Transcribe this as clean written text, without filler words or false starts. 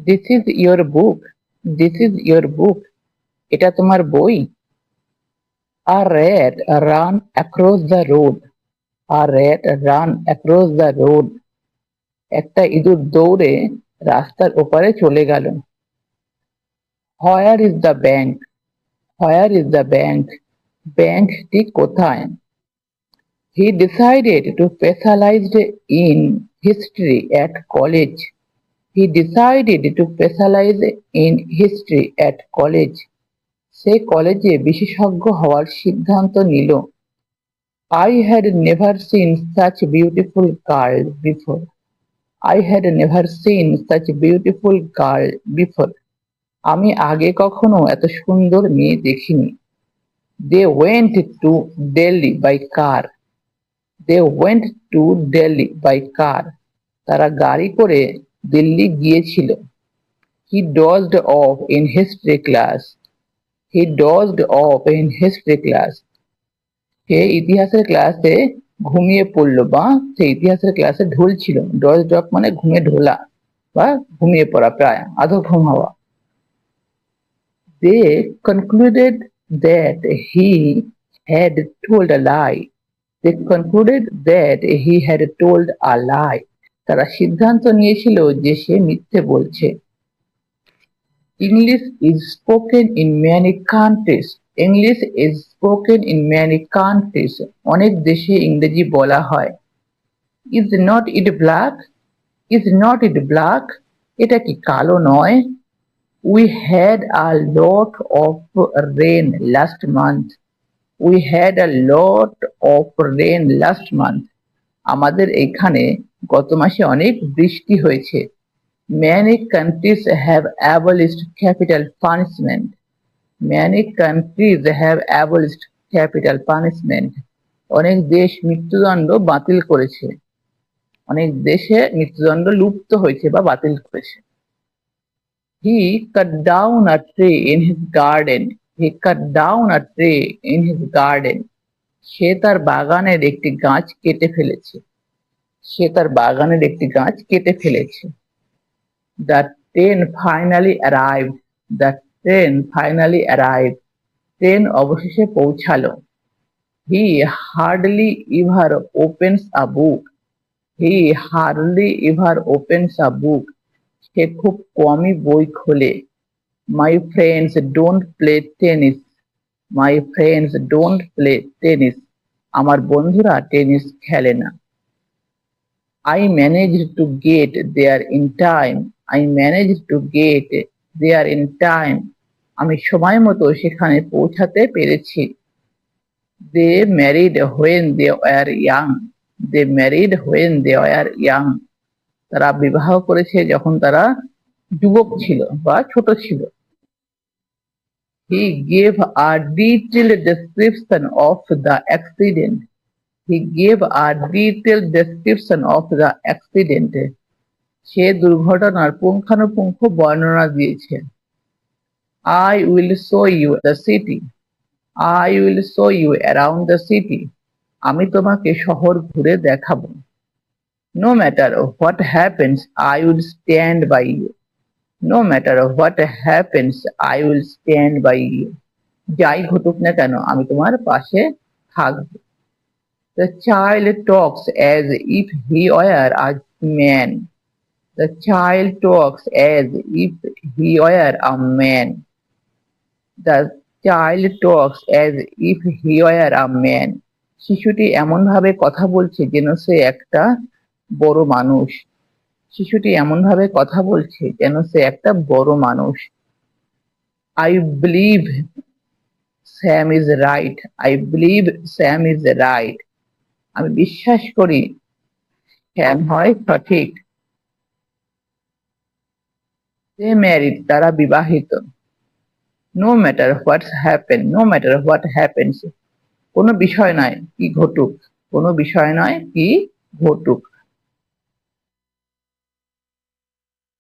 This is your book, this is your book, এটা তোমার বই। আ rat ran across the road, a rat ran across the road, একটা ইঁদুর দৌড়ে রাস্তার ওপারে চলে গেল। Where is the bank, where is the bank, ব্যাংকটি কোথায়? He decided to specialise in history at college. He decided to specialize in history at college. সে কলেজে বিশেষজ্ঞ হওয়ার সিদ্ধান্ত নিল। I had never seen such beautiful girl before. I had never seen such beautiful girl before. আমি আগে কখনো এত সুন্দর মেয়ে দেখিনি। They went to Delhi by car. They went to Delhi by car. তারা গাড়ি করে দিল্লি গিয়েছিল। He dozed off in history class. He dozed off in history class. সে ইতিহাসের ক্লাসে ঘুমিয়ে পড়ল বা সে ইতিহাসের ক্লাসে ঢুলছিল। ডজড অফ মানে ঘুমিয়ে ঢোলা বা ঘুমিয়ে পড়া, প্রায় আধো ঘুম হওয়া। They concluded that he had told a lie. They concluded that he had told a lie. তারা সিদ্ধান্ত নিয়েছিল যে সে মিথ্যে বলছে। English is spoken in many countries. English is spoken in many countries. অনেক দেশে ইংরেজি বলা হয়। Is not it black? Is not it black? এটা কি কালো নয়? We had a lot of rain last month. We had a lot of rain last month. আমাদের এখানে গত মাসে অনেক বৃষ্টি হয়েছে। Many countries have abolished capital punishment. Many countries have abolished capital punishment. অনেক দেশ মৃত্যুদণ্ড বাতিল করেছে। অনেক দেশে মৃত্যুদণ্ড লুপ্ত হয়েছে বা বাতিল করেছে। He cut down a tree in his garden. He cut down a tree in his garden. সে তার বাগানের একটি গাছ কেটে ফেলেছে। সে তার বাগানের একটি গাছ কেটে ফেলেছে। The train finally arrived. The train finally arrived. Train অবশেষে পৌঁছালো। He hardly ever opens a book. He hardly ever opens a book. সে খুব কমই বই খোলে। My friends don't play tennis. My friends don't play tennis. আমার বন্ধুরা tennis খেলে না। I managed to get there in time. I managed to get there in time. আমি সময় মতো সেখানে পৌঁছাতে পেরেছি। They married when they were young. They married when they were young. তারা বিবাহ করেছে যখন তারা যুবক ছিল বা ছোট ছিল। He gave a detailed description of the accident. He gave a detailed description of the accident. সে দুর্ঘটনার পুঙ্খানুপুঙ্খ বর্ণনা দিয়েছে। I will show you the city. I will show you around the city. আমি তোমাকে শহর ঘুরে দেখাবো। No matter what happens, I will stand by you. No matter what happens, I will stand by you. যাই ঘটুক না কেন আমি তোমার পাশে থাকবো। The child talks as if he were a man. The child talks as if he were a man. The child talks as if he were a man. শিশুটি এমন ভাবে কথা বলছে যেন সে একটা বড় মানুষ। শিশুটি এমন ভাবে কথা বলছে যেন সে একটা বড় মানুষ। I believe Sam is right. I believe Sam is right. আমি বিশ্বাস করি শ্যাম হয় সঠিক। They married. তারা বিবাহিত। No matter what happens, no matter what happens. কোনো বিষয় নয় কি ঘটুক, কোনো বিষয় নয় কি ঘটুক।